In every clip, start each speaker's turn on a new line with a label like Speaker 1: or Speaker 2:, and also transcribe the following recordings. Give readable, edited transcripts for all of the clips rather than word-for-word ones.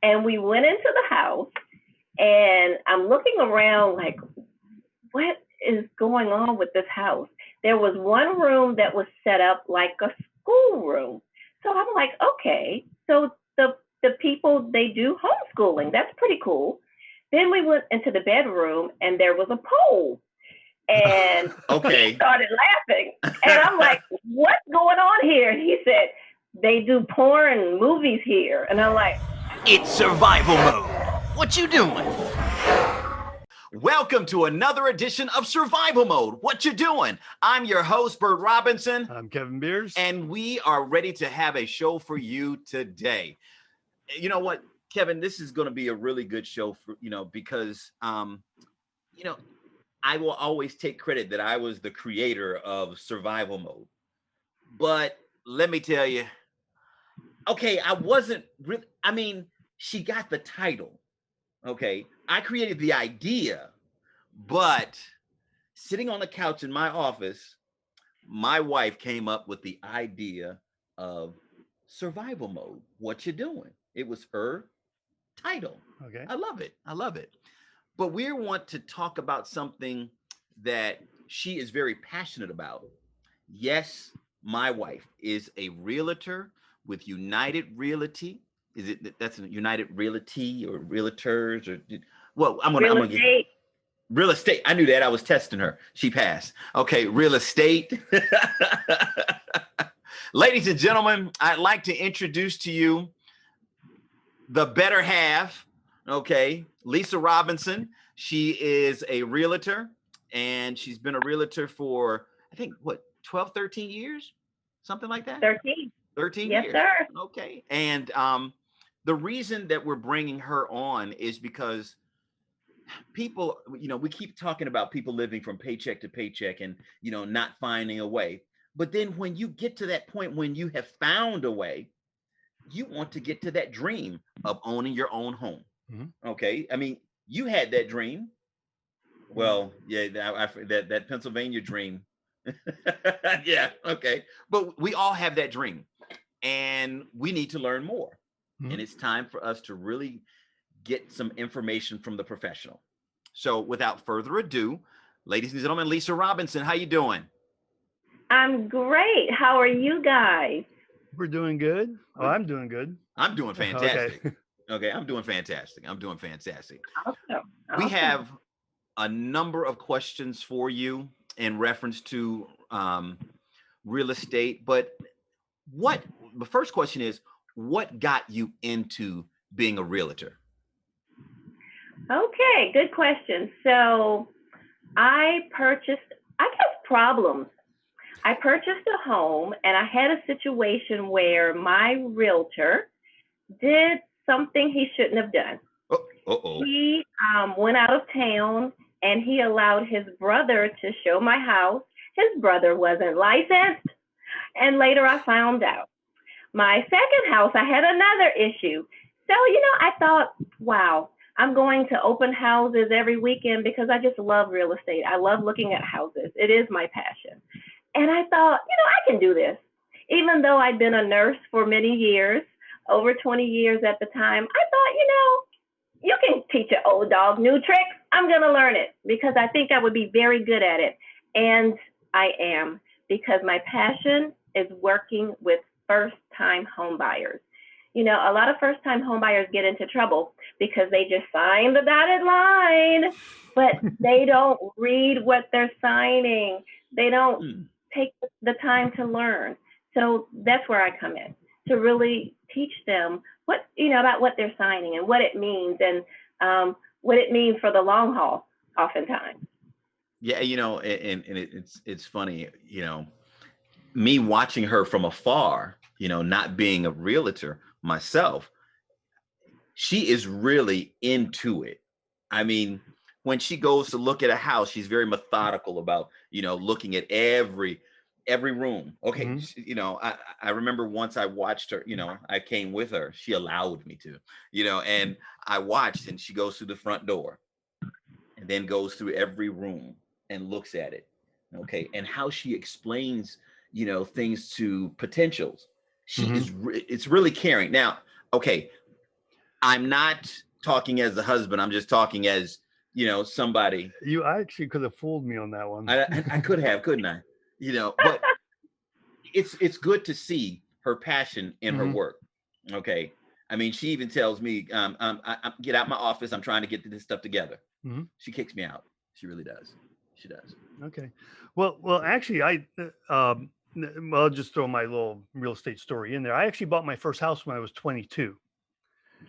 Speaker 1: And we went into the house, and I'm looking around like, what is going on with this house? There was one room that was set up like a school room. So I'm like, okay, so the people, they do homeschooling. That's pretty cool. Then we went into the bedroom, and there was a pole, and he
Speaker 2: Okay.
Speaker 1: started laughing. And I'm like, what's going on here? And he said, they do porn movies here. And I'm like,
Speaker 3: It's survival mode. What you doing?
Speaker 2: Welcome to another edition of Survival Mode. What you doing? I'm your host, Bert Robinson.
Speaker 4: I'm Kevin Beers.
Speaker 2: And we are ready to have a show for you today. You know what, Kevin, this is going to be a really good show for, because, I will always take credit that I was the creator of Survival Mode. But let me tell you, okay, I wasn't really, she got the title. Okay, I created the idea, but sitting on the couch in my office, my wife came up with the idea of Survival Mode. What you doing? It was her title.
Speaker 4: Okay.
Speaker 2: I love it. I love it. But we want to talk about something that she is very passionate about. Yes, my wife is a realtor with United Realty. Is it that's a United Realty or Realtors or well? I'm gonna get real estate. I knew that. I was testing her. She passed. Okay, real estate. Ladies and gentlemen, I'd like to introduce to you the better half. Okay, Lisa Robinson. She is a realtor, and she's been a realtor for I think what 12, 13 years, something like that.
Speaker 1: 13.
Speaker 2: 13
Speaker 1: Yes,
Speaker 2: years.
Speaker 1: sir.
Speaker 2: Okay, and the reason that we're bringing her on is because people, we keep talking about people living from paycheck to paycheck and, not finding a way. But then when you get to that point when you have found a way, you want to get to that dream of owning your own home.
Speaker 4: Mm-hmm.
Speaker 2: Okay. You had that dream. Well, yeah, that Pennsylvania dream. Yeah. Okay. But we all have that dream and we need to learn more.
Speaker 4: Mm-hmm.
Speaker 2: And it's time for us to really get some information from the professional. So without further ado, ladies and gentlemen, Lisa Robinson, how you doing?
Speaker 1: I'm great. How are you guys?
Speaker 4: We're doing good. Oh, I'm doing good.
Speaker 2: I'm doing fantastic.
Speaker 4: Okay.
Speaker 2: Okay, I'm doing fantastic.
Speaker 1: Awesome.
Speaker 2: We have a number of questions for you in reference to real estate, but the first question is, what got you into being a realtor?
Speaker 1: Okay, good question. So I guess problems. I purchased a home, and I had a situation where my realtor did something he shouldn't have done.
Speaker 2: Uh-oh.
Speaker 1: He went out of town, and he allowed his brother to show my house. His brother wasn't licensed, and later I found out. My second house, I had another issue. So, I thought, wow, I'm going to open houses every weekend because I just love real estate. I love looking at houses. It is my passion. And I thought, I can do this. Even though I'd been a nurse for many years, over 20 years at the time, I thought, you can teach an old dog new tricks. I'm going to learn it because I think I would be very good at it. And I am, because my passion is working with first-time home buyers. A lot of first-time home buyers get into trouble because they just sign the dotted line, but they don't read what they're signing. They don't take the time to learn. So that's where I come in, to really teach them about what they're signing and what it means and what it means for the long haul, oftentimes.
Speaker 2: Yeah, and it's funny, me watching her from afar, not being a realtor myself, she is really into it. When she goes to look at a house, she's very methodical about, looking at every room. Okay.
Speaker 4: Mm-hmm.
Speaker 2: I remember once I watched her, I came with her, she allowed me to, and I watched, and she goes through the front door and then goes through every room and looks at it. Okay. And how she explains, things to potentials. She
Speaker 4: Mm-hmm.
Speaker 2: it's really caring. Now, okay, I'm not talking as a husband. I'm just talking as, somebody.
Speaker 4: You actually could have fooled me on that one.
Speaker 2: I could have, couldn't I? But it's good to see her passion in her work. Okay. I mean, she even tells me, I get out my office. I'm trying to get this stuff together. She kicks me out. She really does. She does.
Speaker 4: Okay. Well, actually, I'll just throw my little real estate story in there. I actually bought my first house when I was 22.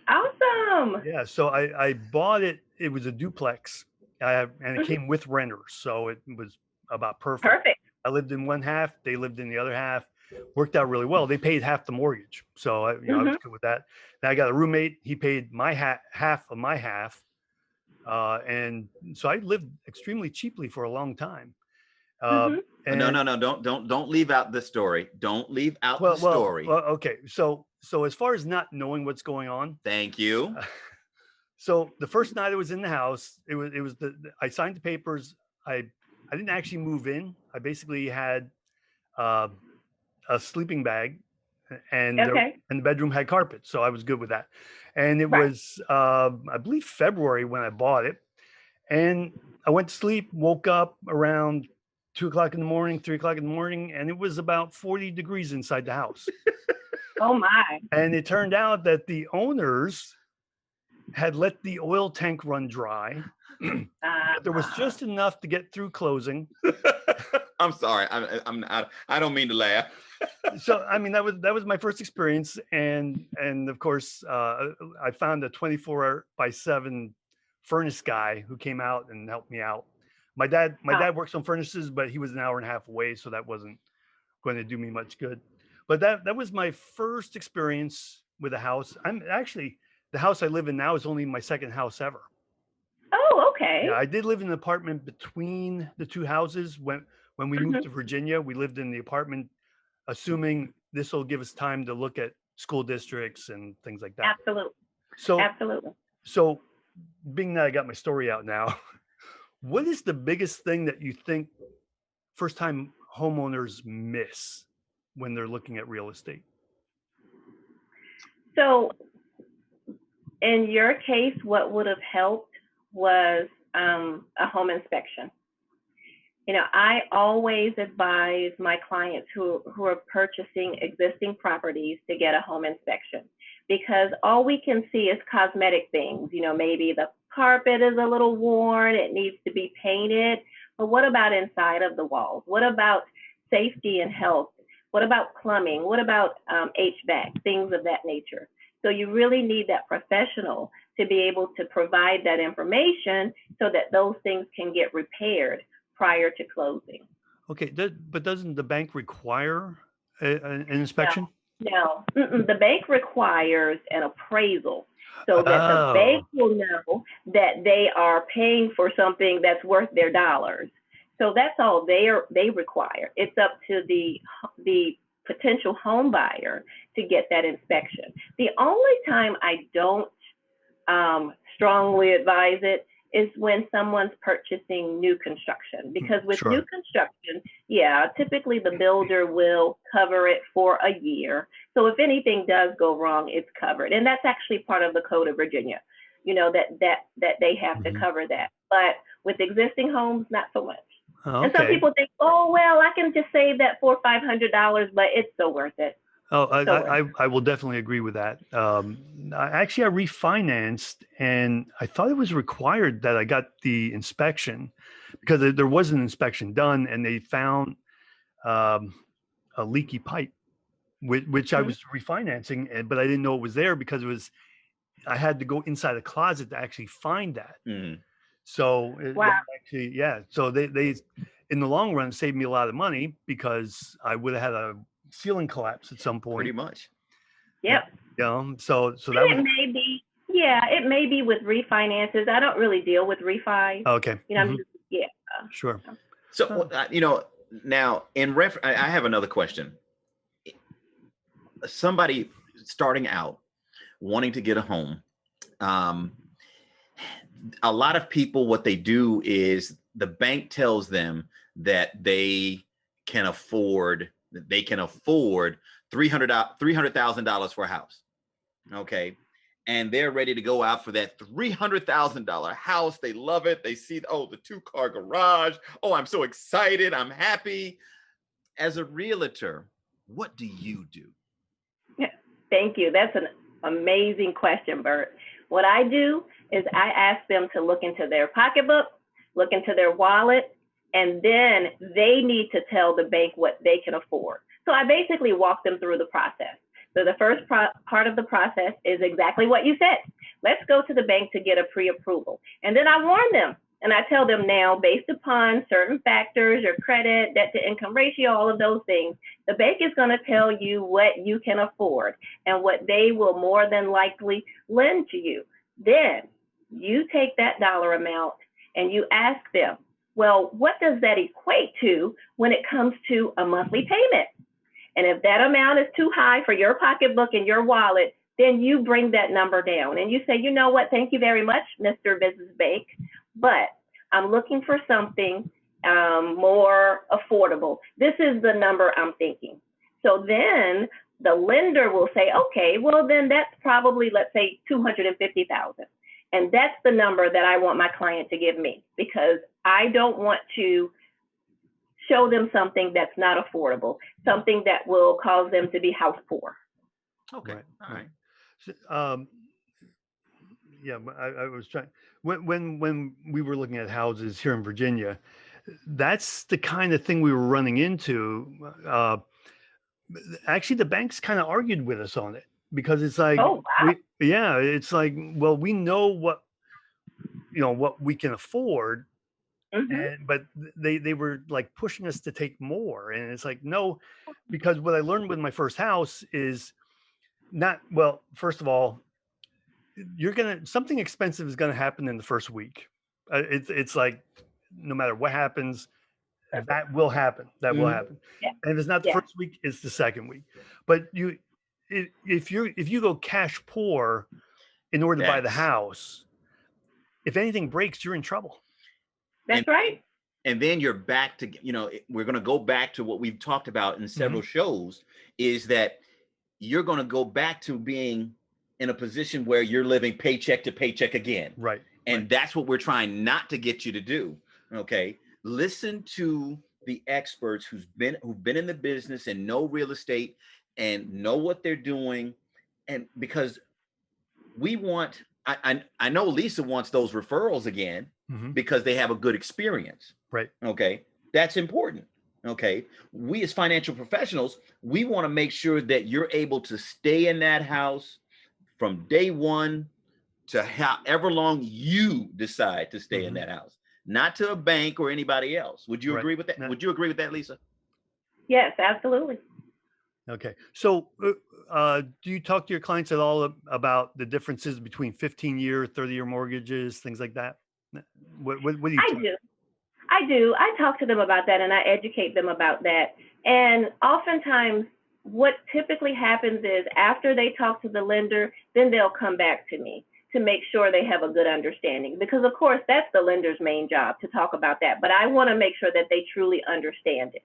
Speaker 1: Awesome.
Speaker 4: Yeah. So I bought it. It was a duplex, and it came with renters. So it was about perfect.
Speaker 1: Perfect.
Speaker 4: I lived in one half. They lived in the other half. Worked out really well. They paid half the mortgage. So I was good with that. Then I got a roommate. He paid my half of my half. And so I lived extremely cheaply for a long time.
Speaker 2: No, don't leave out the story. Don't leave out the story.
Speaker 4: Well, okay. So as far as not knowing what's going on.
Speaker 2: Thank you.
Speaker 4: So the first night I was in the house, I signed the papers. I didn't actually move in. I basically had a sleeping bag, and the bedroom had carpet, so I was good with that. And it was I believe February when I bought it, and I went to sleep, woke up around 2:00 in the morning, 3:00 in the morning, and it was about 40 degrees inside the house.
Speaker 1: Oh my.
Speaker 4: And it turned out that the owners had let the oil tank run dry. But there was just enough to get through closing.
Speaker 2: I'm sorry. I don't mean to laugh.
Speaker 4: So I mean that was my first experience, and of course I found a 24/7 furnace guy who came out and helped me out. My dad works on furnaces, but he was an hour and a half away, so that wasn't going to do me much good. But that was my first experience with a house. I'm actually, the house I live in now is only my second house ever.
Speaker 1: Oh, okay.
Speaker 4: Yeah, I did live in an apartment between the two houses. When we moved to Virginia, we lived in the apartment, assuming this will give us time to look at school districts and things like that.
Speaker 1: Absolutely.
Speaker 4: Absolutely. So being that I got my story out now, what is the biggest thing that you think first-time homeowners miss when they're looking at real estate?
Speaker 1: So in your case, what would have helped was a home inspection. I always advise my clients who are purchasing existing properties to get a home inspection, because all we can see is cosmetic things. Maybe the carpet is a little worn, it needs to be painted. But what about inside of the walls? What about safety and health? What about plumbing? What about HVAC, things of that nature? So you really need that professional to be able to provide that information so that those things can get repaired prior to closing.
Speaker 4: Okay, but doesn't the bank require an inspection?
Speaker 1: No. The bank requires an appraisal so that the bank will know that they are paying for something that's worth their dollars. So that's all they require. It's up to the potential home buyer to get that inspection. The only time I don't strongly advise it is when someone's purchasing new construction, because with new construction, typically the builder will cover it for a year. So if anything does go wrong, it's covered. And that's actually part of the Code of Virginia, that they have to cover that. But with existing homes, not so much.
Speaker 4: Okay.
Speaker 1: And some people think, oh, well, I can just save that $400 or $500, but it's so worth it.
Speaker 4: Oh, I will definitely agree with that. I refinanced, and I thought it was required that I got the inspection, because there was an inspection done, and they found a leaky pipe, which I was refinancing, but I didn't know it was there because I had to go inside a closet to actually find that. So so they in the long run saved me a lot of money, because I would have had a ceiling collapse at some point.
Speaker 2: Pretty much.
Speaker 1: Yep.
Speaker 4: So that
Speaker 1: it may be. Yeah, it may be with refinances. I don't really deal with refis.
Speaker 4: Okay.
Speaker 1: Sure.
Speaker 2: So now I have another question. Somebody starting out, wanting to get a home. A lot of people, what they do is the bank tells them that they can afford $300,000 for a house. Okay. and they're ready to go out for that $300,000 house. They love it. They see, oh, the 2-car garage. Oh, I'm so excited. I'm happy. As a realtor, what do you do?
Speaker 1: Thank you. That's an amazing question, Bert. What I do is I ask them to look into their pocketbook, look into their wallet, and then they need to tell the bank what they can afford. So I basically walk them through the process. So the first part of the process is exactly what you said. Let's go to the bank to get a pre-approval. And then I warn them and I tell them now, based upon certain factors, your credit, debt to income ratio, all of those things, the bank is going to tell you what you can afford and what they will more than likely lend to you. Then you take that dollar amount and you ask them, well, what does that equate to when it comes to a monthly payment? And if that amount is too high for your pocketbook and your wallet, then you bring that number down and you say, you know what, thank you very much, Mr. Business Bank, but I'm looking for something more affordable. This is the number I'm thinking. So then the lender will say, okay, well then that's probably, let's say, $250,000. And that's the number that I want my client to give me, because I don't want to show them something that's not affordable, something that will cause them to be house poor.
Speaker 2: Okay.
Speaker 4: Right.
Speaker 2: All right.
Speaker 4: So, yeah, I was trying when we were looking at houses here in Virginia. That's the kind of thing we were running into. Actually, the banks kind of argued with us on it, because it's like,
Speaker 1: Oh, wow.
Speaker 4: it's like, well, we know what we can afford.
Speaker 1: Mm-hmm.
Speaker 4: But they were like pushing us to take more, and it's like, no, because what I learned with my first house is not, well, first of all, something expensive is gonna happen in the first week. It's like, no matter what happens, that will happen. That will happen.
Speaker 1: Yeah.
Speaker 4: And if it's not the
Speaker 1: Yeah.
Speaker 4: first week, it's the second week. But if you go cash poor in order to buy the
Speaker 2: That's-
Speaker 4: house, if anything breaks, you're in trouble.
Speaker 1: That's right.
Speaker 2: And then you're back to, we're going to go back to what we've talked about in several shows, is that you're going to go back to being in a position where you're living paycheck to paycheck again.
Speaker 4: Right.
Speaker 2: And that's what we're trying not to get you to do. Okay. Listen to the experts who've been in the business and know real estate and know what they're doing. And because we want, I know Lisa wants those referrals again, because they have a good experience.
Speaker 4: Right.
Speaker 2: Okay. That's important. Okay. We as financial professionals, we want to make sure that you're able to stay in that house from day one to however long you decide to stay in that house, not to a bank or anybody else. Would you agree with that? Would you agree with that, Lisa?
Speaker 1: Yes, absolutely.
Speaker 4: Okay. So do you talk to your clients at all about the differences between 15-year, 30-year mortgages, things like that? What do you
Speaker 1: I do. I talk to them about that and I educate them about that. And oftentimes what typically happens is after they talk to the lender, then they'll come back to me to make sure they have a good understanding. Because of course, that's the lender's main job, to talk about that. But I want to make sure that they truly understand it.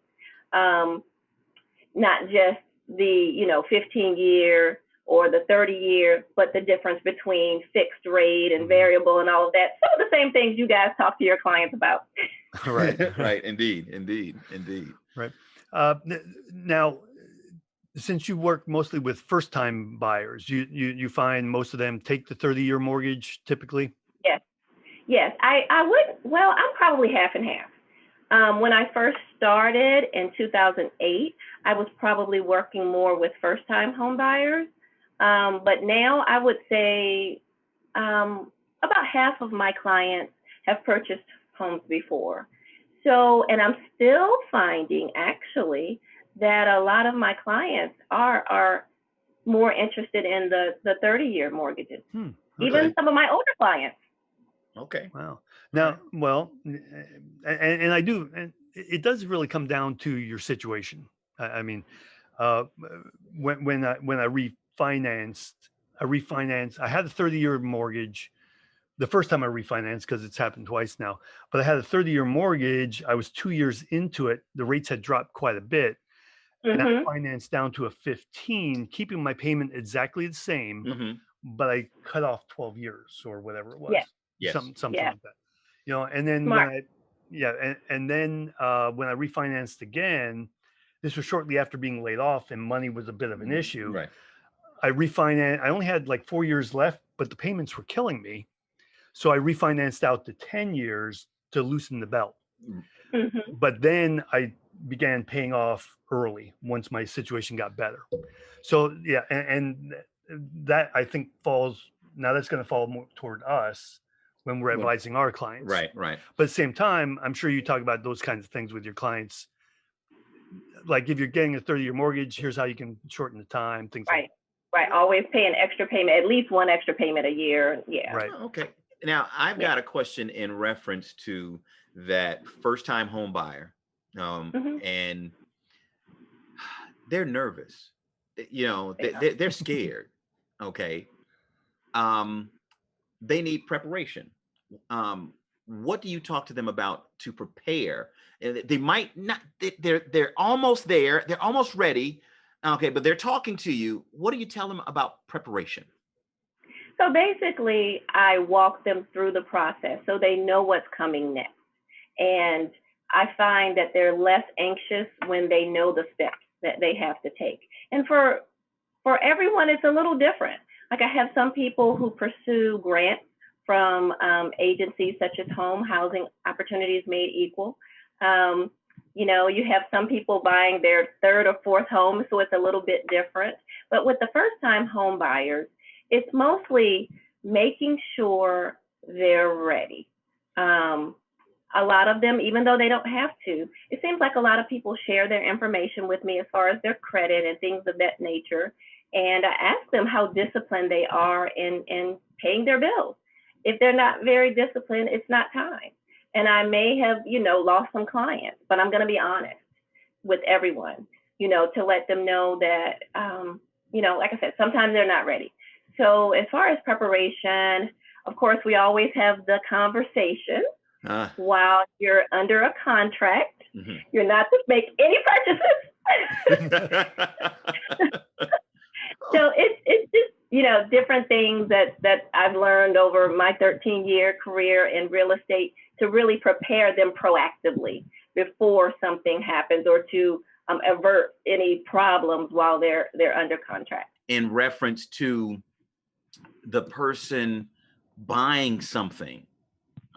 Speaker 1: Not just the 15-year or the 30-year, but the difference between fixed rate and variable and all of that. Some of the same things you guys talk to your clients about.
Speaker 2: Right. Right. Indeed.
Speaker 4: Right. Now, since you work mostly with first-time buyers, you find most of them take the 30-year mortgage typically?
Speaker 1: Yes. I would. Well, I'm probably half and half. When I first started in 2008, I was probably working more with first-time home buyers. But now I would say about half of my clients have purchased homes before. So, and I'm still finding actually that a lot of my clients are more interested in the 30-year mortgages,
Speaker 4: Okay.
Speaker 1: even some of my older clients.
Speaker 2: Okay.
Speaker 4: Wow. Now, well, and I do, and it does really come down to your situation. I mean, when I refinanced, I had a 30-year mortgage the first time I refinanced, because it's happened twice now, but I had a 30-year mortgage. I was 2 years into it. The rates had dropped quite a bit. And I financed down to a 15, keeping my payment exactly the same, but I cut off 12 years or whatever it was.
Speaker 1: Yes.
Speaker 2: Yes.
Speaker 4: Something
Speaker 1: Yeah.
Speaker 4: like that. You know, and then
Speaker 1: Smart.
Speaker 4: and then when I refinanced again, this was shortly after being laid off and money was a bit of an issue.
Speaker 2: Right.
Speaker 4: I refinanced. I only had like 4 years left, but the payments were killing me. So I refinanced out to 10 years to loosen the belt.
Speaker 1: Mhm.
Speaker 4: But then I began paying off early once my situation got better. So yeah, and that I think falls now. That's going to fall more toward us when we're advising our clients.
Speaker 2: Right. Right.
Speaker 4: But at the same time, I'm sure you talk about those kinds of things with your clients. Like if you're getting a 30-year mortgage, here's how you can shorten the time. Things like
Speaker 1: Right. Right. Always pay an extra payment, at least one extra payment a year. Yeah.
Speaker 4: right.
Speaker 2: Oh, okay. Now I've got a question in reference to that first-time home buyer,
Speaker 1: Mhm.
Speaker 2: and they're nervous. You know,
Speaker 1: They are.
Speaker 2: they're scared. Okay. They need preparation. What do you talk to them about to prepare? And they might not. They're almost there. They're almost ready. Okay, but they're talking to you. What do you tell them about preparation?
Speaker 1: So basically, I walk them through the process so they know what's coming next. And I find that they're less anxious when they know the steps that they have to take. And for everyone, it's a little different. Like I have some people who pursue grants from agencies such as Housing Opportunities Made Equal. You know, you have some people buying their third or fourth home, so it's a little bit different. But with the first-time home buyers, it's mostly making sure they're ready. A lot of them, even though they don't have to, it seems like a lot of people share their information with me as far as their credit and things of that nature. And I ask them how disciplined they are in paying their bills. If they're not very disciplined, it's not time. And I may have, you know, lost some clients, but I'm going to be honest with everyone, you know, to let them know that, you know, like I said, sometimes they're not ready. So as far as preparation, of course, we always have the conversation while you're under a contract.
Speaker 2: Mhm.
Speaker 1: You're not to make any purchases. So it's just, you know, different things that I've learned over my 13-year career in real estate to really prepare them proactively before something happens or to avert any problems while they're under contract.
Speaker 2: In reference to the person buying something,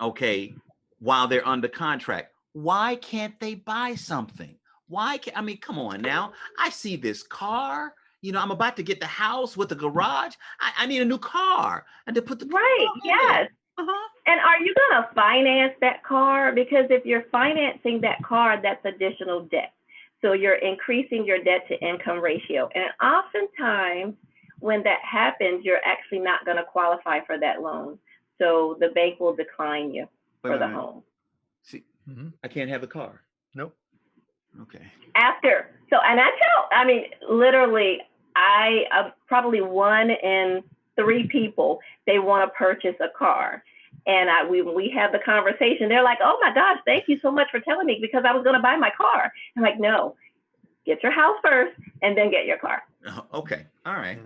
Speaker 2: okay, while they're under contract, why can't they buy something? I mean, come on now. I see this car, you know, I'm about to get the house with the garage. I need a new car and to put the
Speaker 1: Right, yes.
Speaker 2: Uh-huh.
Speaker 1: And are you going to finance that car? Because if you're financing that car, that's additional debt. So you're increasing your debt to income ratio. And oftentimes when that happens, you're actually not going to qualify for that loan. So the bank will decline you for the home.
Speaker 2: See, I can't have the car.
Speaker 4: Nope.
Speaker 2: Okay.
Speaker 1: After. So, and I mean, literally, probably 1 in 3 people, they want to purchase a car. And we have the conversation. They're like, oh my gosh, thank you so much for telling me because I was going to buy my car. I'm like, no, get your house first and then get your car.
Speaker 2: Okay. All right.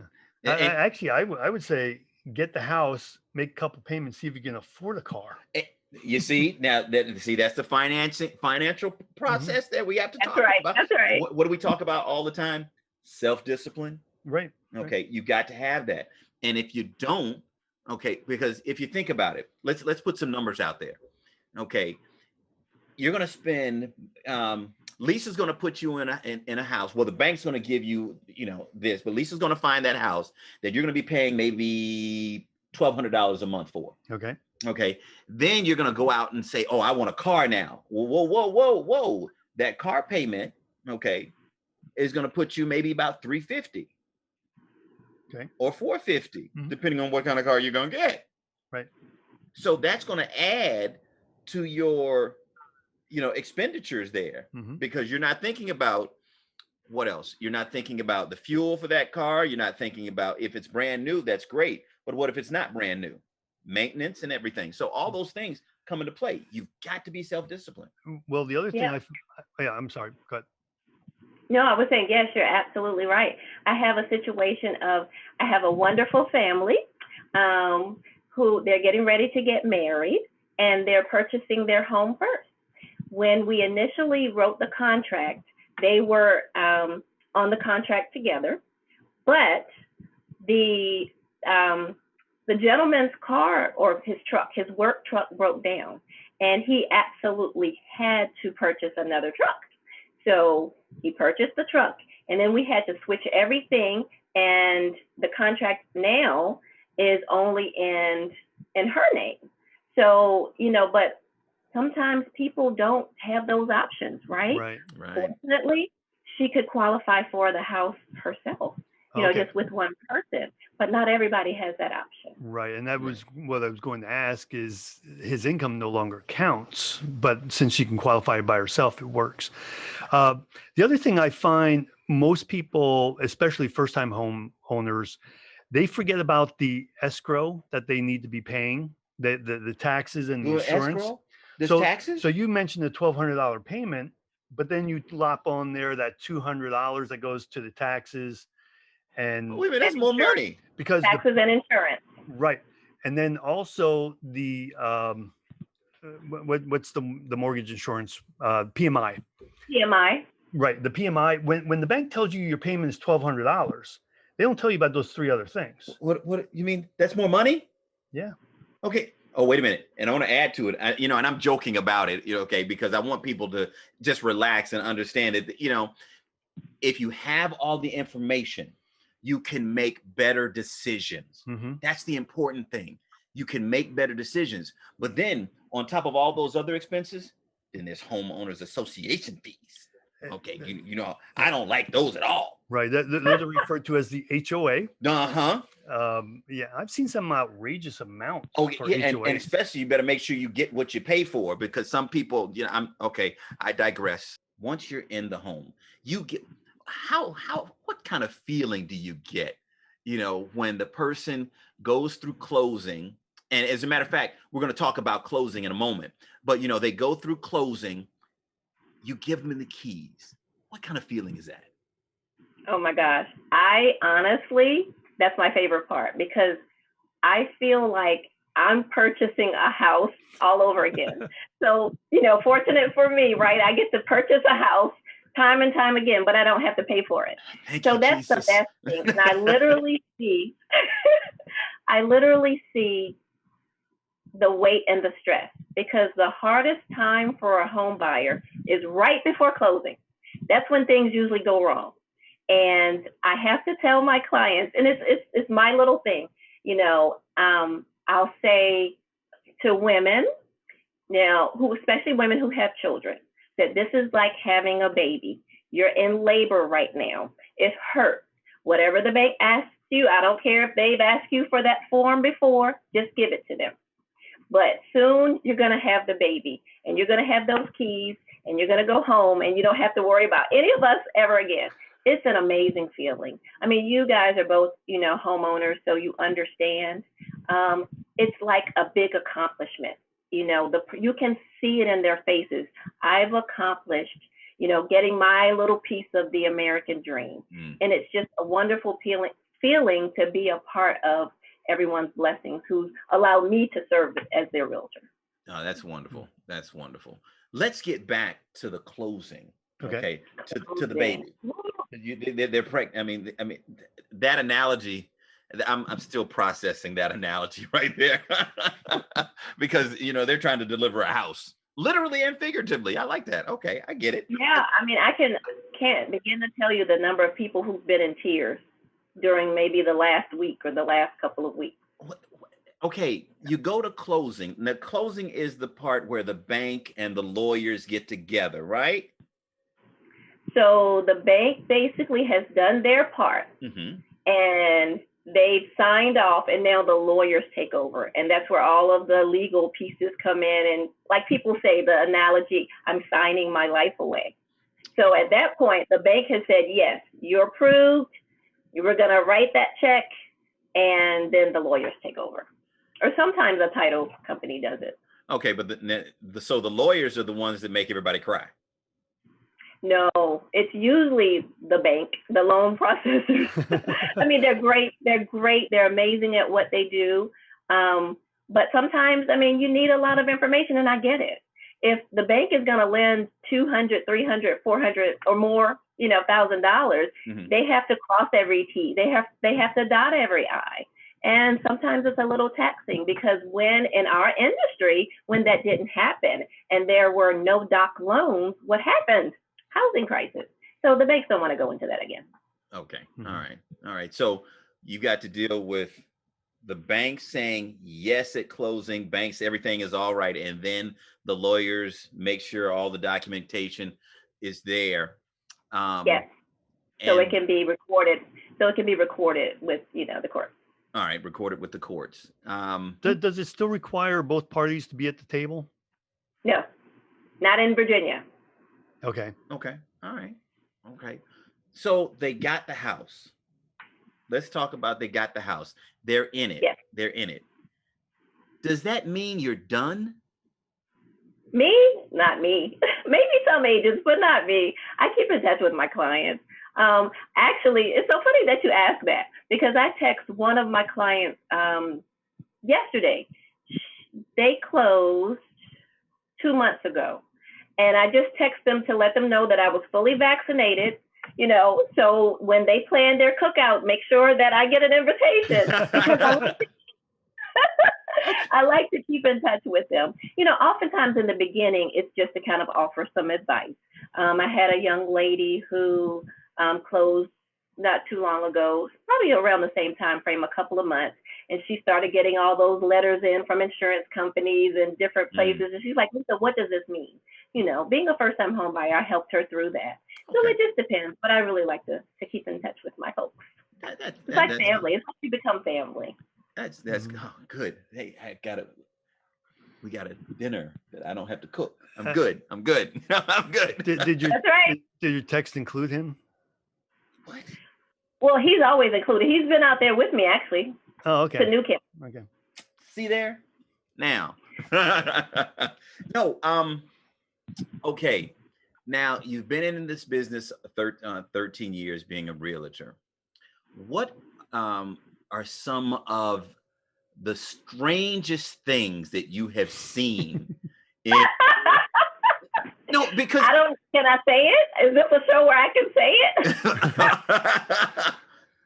Speaker 4: Yeah. Actually, I would say get the house, make a couple payments, see if you can afford a car.
Speaker 2: You see, now that's the financial process that we have to talk about.
Speaker 1: That's right.
Speaker 2: What do we talk about all the time? Self-discipline.
Speaker 4: Right.
Speaker 2: Okay. You got to have that. And if you don't, okay, because if you think about it, let's put some numbers out there. Okay. You're going to spend, Lisa's going to put you in a house. Well, the bank's going to give you, you know, this, but Lisa's going to find that house that you're going to be paying maybe $1,200 a month for.
Speaker 4: Okay.
Speaker 2: Okay. Then you're going to go out and say, oh, I want a car now. Whoa. That car payment, okay, is going to put you maybe about $350.
Speaker 4: Okay.
Speaker 2: Or $450, depending on what kind of car you're going to get.
Speaker 4: Right.
Speaker 2: So that's going to add to your, you know, expenditures there because you're not thinking about what else? You're not thinking about the fuel for that car. You're not thinking about if it's brand new, that's great. But what if it's not brand new? Maintenance and everything. So all those things come into play. You've got to be self-disciplined.
Speaker 4: Well, the other thing I'm sorry, go ahead.
Speaker 1: No, I was saying, yes, you're absolutely right. I have a situation of, I have a wonderful family who they're getting ready to get married and they're purchasing their home first. When we initially wrote the contract, they were on the contract together, but the gentleman's car or his truck, his work truck broke down, and he absolutely had to purchase another truck. So he purchased the truck, and then we had to switch everything, and the contract now is only in her name. So, but sometimes people don't have those options, right?
Speaker 4: Right.
Speaker 1: Fortunately, she could qualify for the house herself, just with one person, but not everybody has that option.
Speaker 4: Right. And that was what I was going to ask, is his income no longer counts, but since she can qualify by herself, it works. The other thing I find most people, especially first-time homeowners, they forget about the escrow that they need to be paying, the taxes and the insurance.
Speaker 2: Escrow? There's taxes?
Speaker 4: So you mentioned the $1,200 payment, but then you lop on there that $200 that goes to the taxes. And
Speaker 2: wait a minute, that's more money.
Speaker 1: Because taxes and insurance.
Speaker 4: Right. And then also the what's the mortgage insurance, PMI.
Speaker 1: PMI.
Speaker 4: Right. The PMI, when the bank tells you your payment is $1,200, they don't tell you about those three other things.
Speaker 2: What you mean? That's more money?
Speaker 4: Yeah.
Speaker 2: Okay. Oh, wait a minute. And I want to add to it, and I'm joking about it, okay, because I want people to just relax and understand it. If you have all the information, you can make better decisions.
Speaker 4: Mm-hmm.
Speaker 2: That's the important thing. You can make better decisions. But then on top of all those other expenses, then there's homeowners association fees. Okay, I don't like those at all.
Speaker 4: Right. Those are referred to as the HOA.
Speaker 2: Uh-huh.
Speaker 4: Yeah, I've seen some outrageous amounts.
Speaker 2: Oh, yeah, and especially you better make sure you get what you pay for, because some people, I digress. Once you're in the home, you get what kind of feeling do you get, when the person goes through closing? And as a matter of fact, we're going to talk about closing in a moment, but they go through closing, you give them the keys. What kind of feeling is that?
Speaker 1: Oh my gosh. That's my favorite part, because I feel like I'm purchasing a house all over again. So, fortunate for me, right? I get to purchase a house time and time again, but I don't have to pay for it. So that's the best thing. And I literally see, the weight and the stress, because the hardest time for a home buyer is right before closing. That's when things usually go wrong. And I have to tell my clients, and it's my little thing, I'll say to women now, especially women who have children, that this is like having a baby. You're in labor right now. It hurts. Whatever the bank asks you, I don't care if they've asked you for that form before, just give it to them. But soon you're going to have the baby, and you're going to have those keys, and you're going to go home, and you don't have to worry about any of us ever again. It's an amazing feeling. I mean, you guys are both, homeowners, so you understand. It's like a big accomplishment. You can see it in their faces. I've accomplished, getting my little piece of the American dream. And it's just a wonderful feeling to be a part of everyone's blessings who's allowed me to serve as their realtor.
Speaker 2: Oh, that's wonderful. That's wonderful. Let's get back to the closing. Okay. To the baby. They're pregnant. I mean, that analogy, I'm still processing that analogy right there because, they're trying to deliver a house, literally and figuratively. I like that. Okay. I get it.
Speaker 1: Yeah. I mean, I can't begin to tell you the number of people who've been in tears during maybe the last week or the last couple of weeks.
Speaker 2: Okay. You go to closing. Now, closing is the part where the bank and the lawyers get together, right?
Speaker 1: So the bank basically has done their part, and they've signed off, and now the lawyers take over. And that's where all of the legal pieces come in. And like people say, the analogy, I'm signing my life away. So at that point, the bank has said, yes, you're approved. You were going to write that check, and then the lawyers take over. Or sometimes a title company does it.
Speaker 2: Okay, but so the lawyers are the ones that make everybody cry.
Speaker 1: No, it's usually the bank, the loan processors. I mean, they're great. They're great. They're amazing at what they do. But sometimes, I mean, you need a lot of information, and I get it. If the bank is going to lend 200, 300, 400 or more, $1,000, they have to cross every T. They have to dot every I. And sometimes it's a little taxing because when in our industry, when that didn't happen and there were no doc loans, what happened? Housing crisis. So the banks don't want to go into that again.
Speaker 2: Okay. All right. So you got to deal with the bank saying yes at closing, banks, everything is all right. And then the lawyers make sure all the documentation is there.
Speaker 1: Yes. So it can be recorded. So it can be recorded with, the court.
Speaker 2: All right. Recorded with the courts.
Speaker 4: Does it still require both parties to be at the table?
Speaker 1: No, not in Virginia.
Speaker 4: Okay.
Speaker 2: Okay. All right. Okay. So they got the house. Let's talk about they got the house. They're in it.
Speaker 1: Yes.
Speaker 2: They're in it. Does that mean you're done?
Speaker 1: Me? Not me. Maybe some agents, but not me. I keep in touch with my clients. Actually, it's so funny that you asked that because I text one of my clients yesterday. They closed 2 months ago. And I just text them to let them know that I was fully vaccinated, so when they plan their cookout, make sure that I get an invitation because I like to keep in touch with them. Oftentimes in the beginning, it's just to kind of offer some advice. I had a young lady who closed not too long ago, probably around the same time frame, a couple of months. And she started getting all those letters in from insurance companies and different places. And she's like, Lisa, what does this mean? Being a first-time home buyer, I helped her through that. So it just depends. But I really like to keep in touch with my folks. It's like family. It's like you become family.
Speaker 2: That's good. Hey, we got a dinner that I don't have to cook. I'm good. I'm good. I'm good.
Speaker 4: Did
Speaker 1: That's right.
Speaker 4: Did your text include him?
Speaker 2: What?
Speaker 1: Well, he's always included. He's been out there with me, actually.
Speaker 4: Oh, okay.
Speaker 1: To New Camp.
Speaker 4: Okay.
Speaker 2: See there? Now. No, okay. Now, you've been in this business 13 years being a realtor. What are some of the strangest things that you have seen in No, because
Speaker 1: can I say it? Is this a show where I can say it?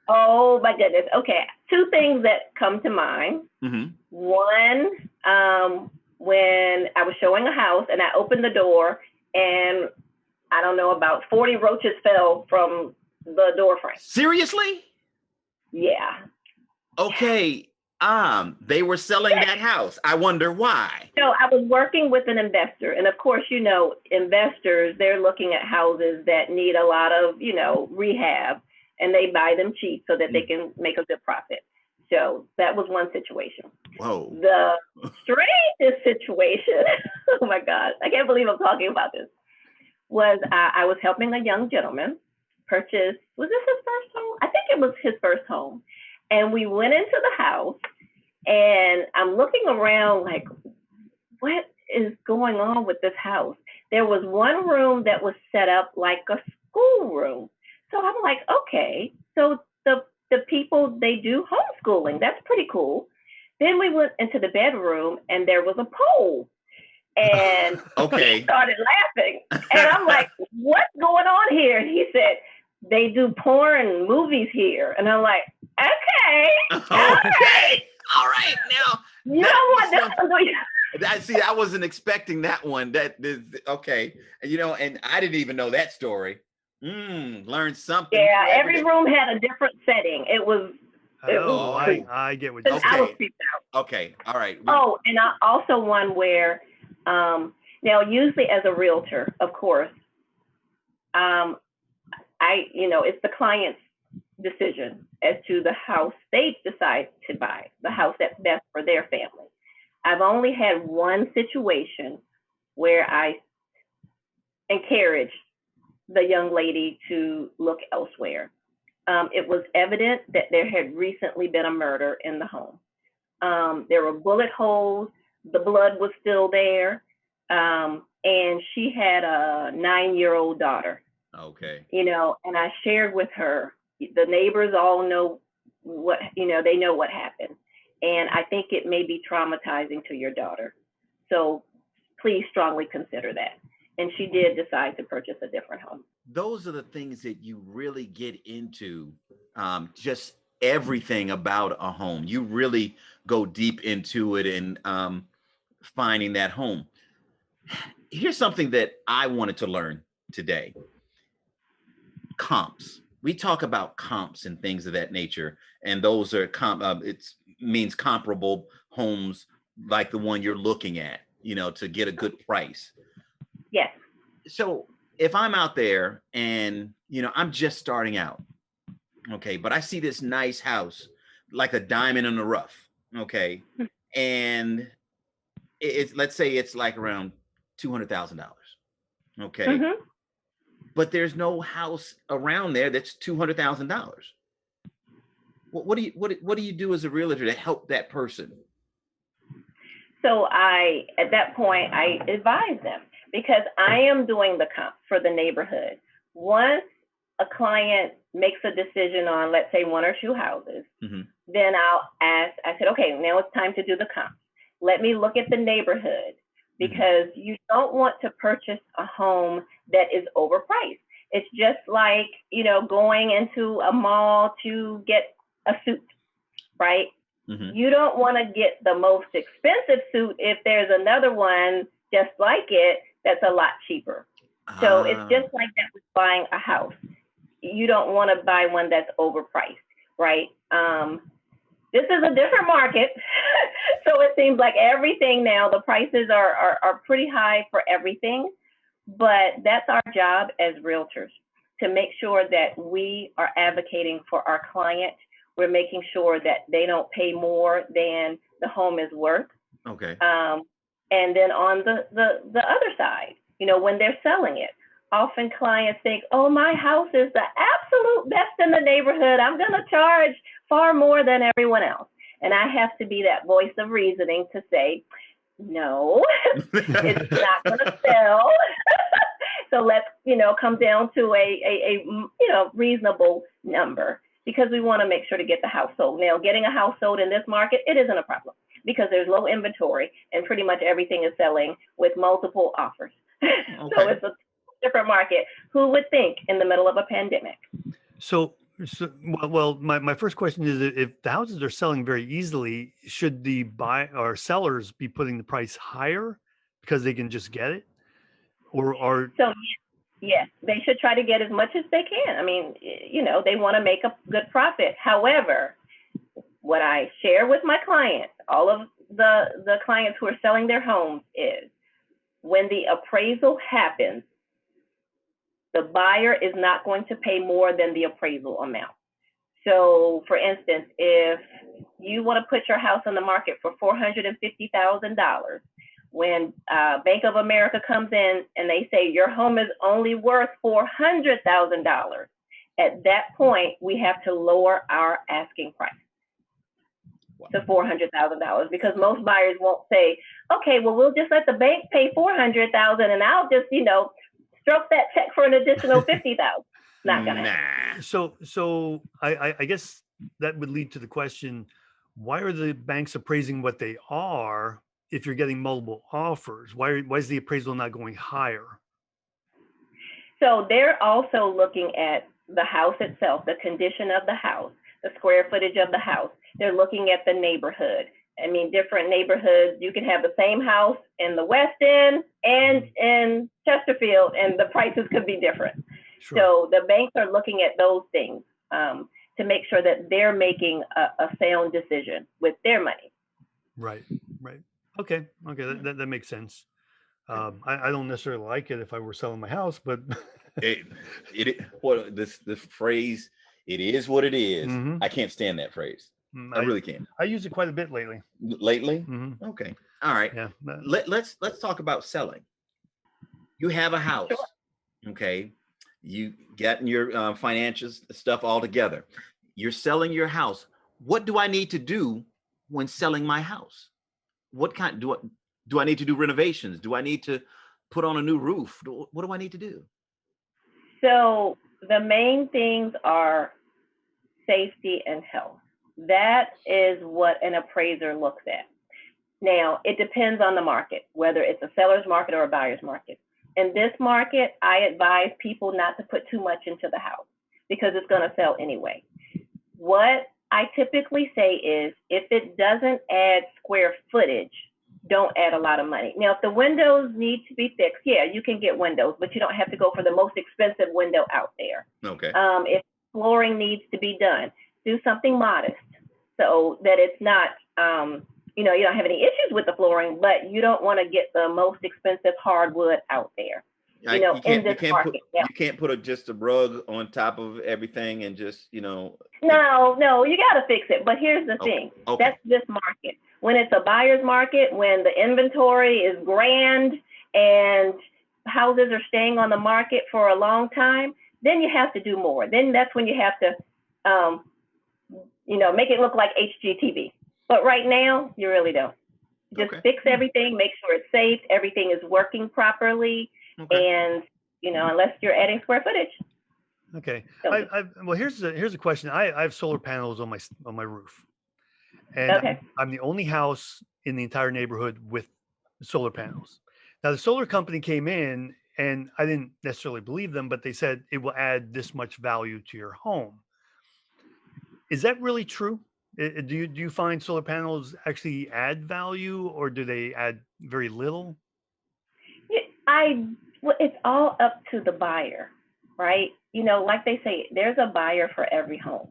Speaker 1: Oh my goodness. Okay. 2 things that come to mind. One, when I was showing a house and I opened the door and I don't know, about 40 roaches fell from the door frame.
Speaker 2: Seriously?
Speaker 1: Yeah.
Speaker 2: Okay. They were selling that house. I wonder why.
Speaker 1: So I was working with an investor, and of course, investors, they're looking at houses that need a lot of, rehab, and they buy them cheap so that they can make a good profit. So that was one situation.
Speaker 2: Whoa.
Speaker 1: The strangest situation, oh my God, I can't believe I'm talking about this, was I was helping a young gentleman purchase, was this his first home? I think it was his first home. And we went into the house and I'm looking around like, what is going on with this house? There was one room that was set up like a school room. So I'm like, okay, so the people, they do homeschooling. That's pretty cool. Then we went into the bedroom and there was a pole. And
Speaker 2: okay.
Speaker 1: He started laughing. And I'm like, what's going on here? And he said, they do porn movies here. And I'm like, okay.
Speaker 2: Okay. All right. Now,
Speaker 1: you know what?
Speaker 2: See, I wasn't expecting that one. That is okay. And I didn't even know that story. Learned something.
Speaker 1: Yeah, every room had a different setting. It was
Speaker 4: I get what you're
Speaker 2: saying.
Speaker 1: Okay.
Speaker 2: Okay. All right.
Speaker 1: Oh, and also one where, now usually as a realtor, of course, it's the client's decision as to the house they decide to buy, the house that's best for their family. I've only had one situation where I encouraged the young lady to look elsewhere. It was evident that there had recently been a murder in the home. There were bullet holes, the blood was still there, and she had a 9-year-old daughter
Speaker 2: Okay.
Speaker 1: And I shared with her, the neighbors all know what, they know what happened. And I think it may be traumatizing to your daughter. So please strongly consider that. And she did decide to purchase a different home.
Speaker 2: Those are the things that you really get into, just everything about a home. You really go deep into it and finding that home. Here's something that I wanted to learn today. Comps. We talk about comps and things of that nature, and those are it means comparable homes like the one you're looking at, to get a good price.
Speaker 1: Yes.
Speaker 2: So if I'm out there and, I'm just starting out, okay, but I see this nice house, like a diamond in the rough, okay, and let's say it's like around $200,000, okay,
Speaker 1: Mm-hmm.
Speaker 2: but there's no house around there that's $200,000. What do you do as a realtor to help that person?
Speaker 1: So at that point, I advise them, because I am doing the comp for the neighborhood. Once a client makes a decision on, let's say, one or two houses,
Speaker 2: Mm-hmm.
Speaker 1: then I said, okay, now it's time to do the comp. Let me look at the neighborhood, because you don't want to purchase a home that is overpriced. It's just like, going into a mall to get a suit, right?
Speaker 2: Mm-hmm.
Speaker 1: You don't want to get the most expensive suit if there's another one just like it that's a lot cheaper. So it's just like that with buying a house. You don't want to buy one that's overpriced, right? This is a different market. So it seems like everything now, the prices are pretty high for everything. But that's our job as realtors, to make sure that we are advocating for our client. We're making sure that they don't pay more than the home is worth.
Speaker 2: Okay.
Speaker 1: And then on the other side, when they're selling it, often clients think, oh, my house is the absolute best in the neighborhood. I'm going to charge far more than everyone else. And I have to be that voice of reasoning to say, no, it's not going to sell. So let's, come down to a reasonable number, because we want to make sure to get the house sold. Now, getting a house sold in this market, it isn't a problem, because there's low inventory and pretty much everything is selling with multiple offers. Okay. So it's a different market. Who would think in the middle of a pandemic?
Speaker 4: So my first question is, if the houses are selling very easily, should the buy or sellers be putting the price higher because they can just get it?
Speaker 1: So yes, they should try to get as much as they can. I mean, they want to make a good profit. However, what I share with my clients, all of the clients who are selling their homes, is when the appraisal happens, the buyer is not going to pay more than the appraisal amount. So, for instance, if you want to put your house on the market for $450,000, when Bank of America comes in and they say your home is only worth $400,000, at that point, we have to lower our asking price to $400,000, because most buyers won't say, okay, well, we'll just let the bank pay $400,000 and I'll just, stroke that check for an additional $50,000. Not gonna happen.
Speaker 4: So I guess that would lead to the question: why are the banks appraising what they are if you're getting multiple offers? Why is the appraisal not going higher?
Speaker 1: So they're also looking at the house itself, the condition of the house, the square footage of the house. They're looking at the neighborhood. I mean, different neighborhoods, you can have the same house in the West End and in Chesterfield, and the prices could be different. Sure. So the banks are looking at those things to make sure that they're making a sound decision with their money.
Speaker 4: Right. Okay, that makes sense. I don't necessarily like it if I were selling my house, but
Speaker 2: this phrase, it is what it is.
Speaker 4: Mm-hmm.
Speaker 2: I can't stand that phrase. I really can't.
Speaker 4: I use it quite a bit lately.
Speaker 2: Mm-hmm. Okay. All right. Yeah. Let's talk about selling. You have a house. Sure. Okay. You getting your financial stuff all together. You're selling your house. What do I need to do when selling my house? What kind do I need to do renovations? Do I need to put on a new roof? What do I need to do?
Speaker 1: So the main things are safety and health. That is what an appraiser looks at. Now, it depends on the market, whether it's a seller's market or a buyer's market. In this market, I advise people not to put too much into the house because it's going to sell anyway. What I typically say is if it doesn't add square footage, don't add a lot of money. Now, if the windows need to be fixed, yeah, you can get windows, but you don't have to go for the most expensive window out there.
Speaker 2: Okay.
Speaker 1: If flooring needs to be done, do something modest so that it's not, you don't have any issues with the flooring, but you don't want to get the most expensive hardwood out there. In this market.
Speaker 2: You can't put just a rug on top of everything and just,
Speaker 1: No, you got to fix it. But here's the thing.
Speaker 2: Okay.
Speaker 1: That's this market. When it's a buyer's market, when the inventory is grand and houses are staying on the market for a long time, then you have to do more. Then that's when you have to, make it look like HGTV. But right now, you really don't. Just fix everything, make sure it's safe, everything is working properly, and unless you're adding square footage.
Speaker 4: Okay. Well, here's a question. I have solar panels on my roof, and I'm the only house in the entire neighborhood with solar panels. Now, the solar company came in, and I didn't necessarily believe them, but they said it will add this much value to your home. Is that really true? Do you find solar panels actually add value, or do they add very little?
Speaker 1: It's all up to the buyer, right? Like they say, there's a buyer for every home.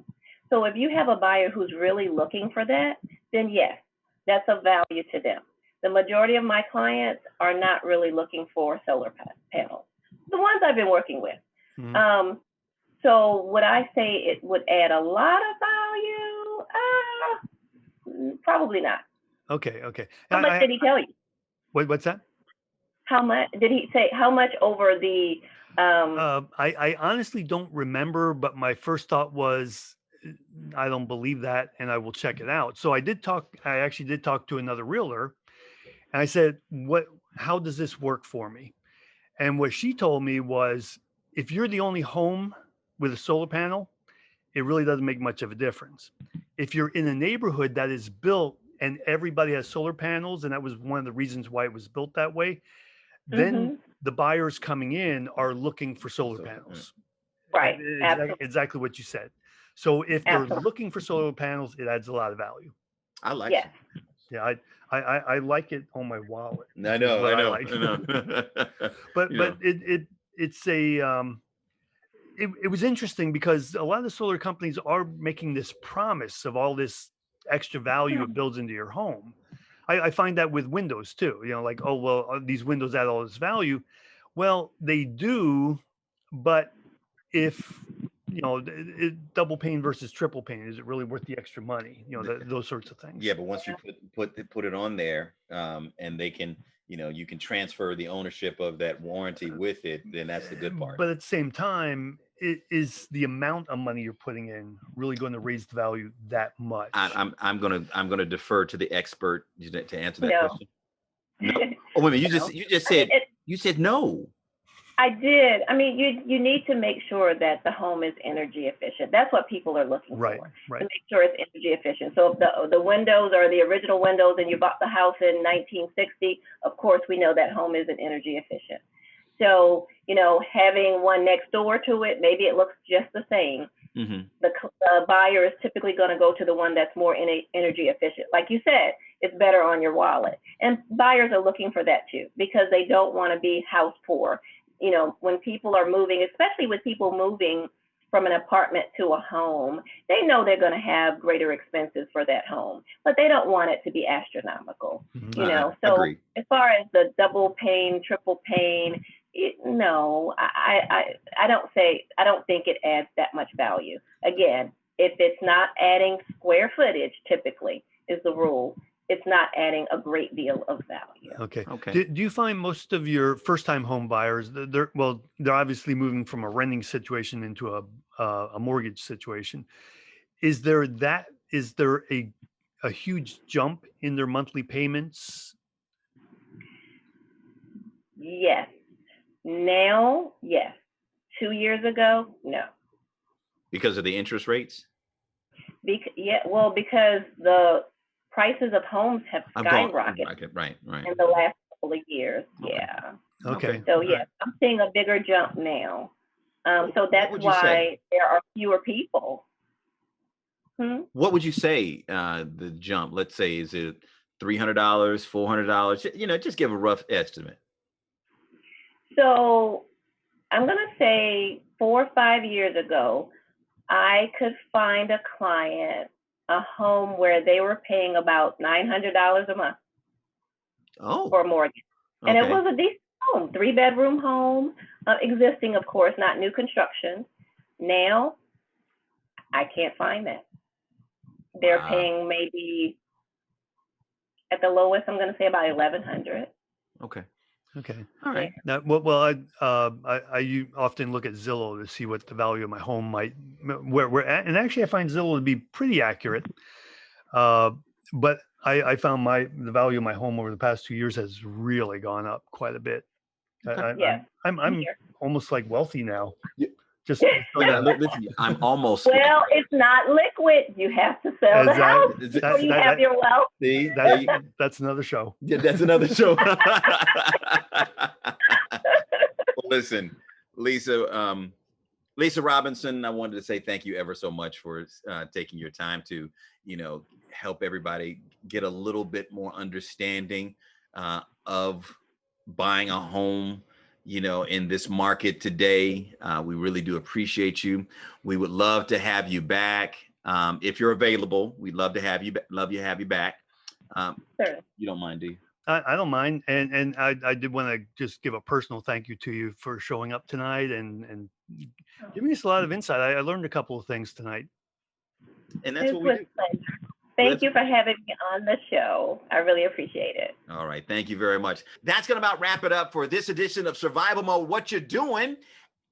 Speaker 1: So if you have a buyer who's really looking for that, then yes, that's of value to them. The majority of my clients are not really looking for solar panels, the ones I've been working with. Mm-hmm. So would I say it would add a lot of value? Probably not.
Speaker 4: Okay.
Speaker 1: How much did he tell you?
Speaker 4: What's that?
Speaker 1: How much did he say? How much over the?
Speaker 4: I honestly don't remember, but my first thought was, I don't believe that, and I will check it out. So I actually did talk to another realtor, and I said, how does this work for me? And what she told me was, if you're the only home with a solar panel, it really doesn't make much of a difference. If you're in a neighborhood that is built and everybody has solar panels, and that was one of the reasons why it was built that way, then the buyers coming in are looking for solar panels.
Speaker 1: Right.
Speaker 4: Exactly what you said. So if they're looking for solar panels, it adds a lot of value.
Speaker 2: I like it.
Speaker 4: Yeah, I like it on my wallet.
Speaker 2: I know.
Speaker 4: But it's a it was interesting because a lot of the solar companies are making this promise of all this extra value it builds into your home. I find that with windows too, like, oh, well, these windows add all this value. Well, they do, but if, double pane versus triple pane, is it really worth the extra money? Those sorts of things.
Speaker 2: Yeah, but once you put it on there, and they can, you can transfer the ownership of that warranty with it, then that's the good part.
Speaker 4: But at the same time, is the amount of money you're putting in really going to raise the value that much?
Speaker 2: I'm gonna defer to the expert to answer that question. No. Oh, wait a minute. You just said you said no.
Speaker 1: I did. I mean, you need to make sure that the home is energy efficient. That's what people are looking for.
Speaker 4: Right.
Speaker 1: To make sure it's energy efficient. So if the windows are the original windows and you bought the house in 1960, of course we know that home isn't energy efficient. So, having one next door to it, maybe it looks just the same. Mm-hmm. The buyer is typically going to go to the one that's more energy efficient. Like you said, it's better on your wallet. And buyers are looking for that too, because they don't want to be house poor. When people are moving, especially with people moving from an apartment to a home, they know they're going to have greater expenses for that home, but they don't want it to be astronomical. So
Speaker 2: agreed.
Speaker 1: As far as the double pane, triple pane, no, I don't think it adds that much value. Again, if it's not adding square footage, typically is the rule, it's not adding a great deal of value.
Speaker 4: Okay. Do you find most of your first-time home buyers, they're obviously moving from a renting situation into a mortgage situation? Is there a huge jump in their monthly payments?
Speaker 1: Yes. Now, yes. 2 years ago, no.
Speaker 2: Because of the interest rates?
Speaker 1: Because the prices of homes have skyrocketed
Speaker 2: Right.
Speaker 1: in the last couple of years.
Speaker 2: Okay.
Speaker 1: Yeah.
Speaker 4: Okay.
Speaker 1: So yes, I'm seeing a bigger jump now. So that's why there are fewer people.
Speaker 2: What would you say the jump? Let's say, is it $300, $400? Just give a rough estimate.
Speaker 1: So I'm going to say 4 or 5 years ago, I could find a client a home where they were paying about $900 a month for a mortgage. And it was a decent home, 3-bedroom home, existing, of course, not new construction. Now, I can't find that. They're paying maybe, at the lowest, I'm going to say about $1,100.
Speaker 2: Okay.
Speaker 4: All right. Now, I often look at Zillow to see what the value of my home where we're at, and actually I find Zillow to be pretty accurate. But I found the value of my home over the past 2 years has really gone up quite a bit. I'm almost like wealthy now. Just
Speaker 2: listen, I'm almost.
Speaker 1: Well, it's not liquid. You have to sell the house before you have your wealth.
Speaker 2: See,
Speaker 4: that's another show.
Speaker 2: Yeah, that's another show. Well, listen, Lisa Robinson, I wanted to say thank you ever so much for taking your time to, help everybody get a little bit more understanding of buying a home, in this market today. We really do appreciate you. We would love to have you back. If you're available, we'd love to have you back.
Speaker 1: Sure.
Speaker 2: You don't mind, do you?
Speaker 4: I don't mind. And I did want to just give a personal thank you to you for showing up tonight and giving us a lot of insight. I learned a couple of things tonight.
Speaker 2: And that's what we do.
Speaker 1: Thank you for having me on the show. I really appreciate it.
Speaker 2: All right. Thank you very much. That's going to about wrap it up for this edition of Survival Mode, what you're doing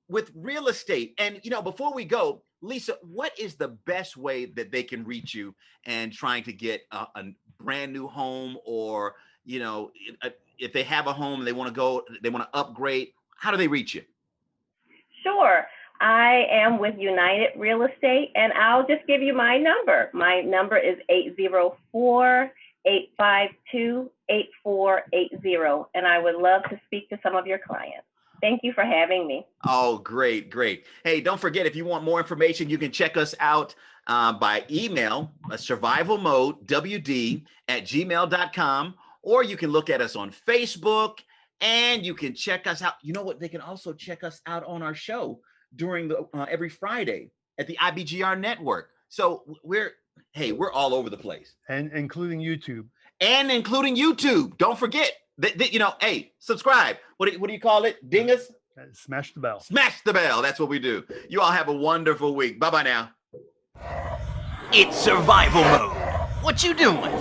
Speaker 2: with real estate. And, before we go, Lisa, what is the best way that they can reach you and trying to get a brand new home, or, if they have a home, they want to upgrade, how do they reach you?
Speaker 1: Sure. I am with United Real Estate, and I'll just give you my number. My number is 804-852-8480, and I would love to speak to some of your clients. Thank you for having me.
Speaker 2: Oh, great. Hey, don't forget, if you want more information, you can check us out by email, survivalmodewd@gmail.com, or you can look at us on Facebook, and you can check us out. You know what? They can also check us out on our show during every Friday at the IBGR network. So we're all over the place,
Speaker 4: and including YouTube.
Speaker 2: Don't forget hey, subscribe. What do you call it? Ding us.
Speaker 4: Smash the bell.
Speaker 2: Smash the bell. That's what we do. You all have a wonderful week. Bye-bye now.
Speaker 3: It's survival mode. What you doing?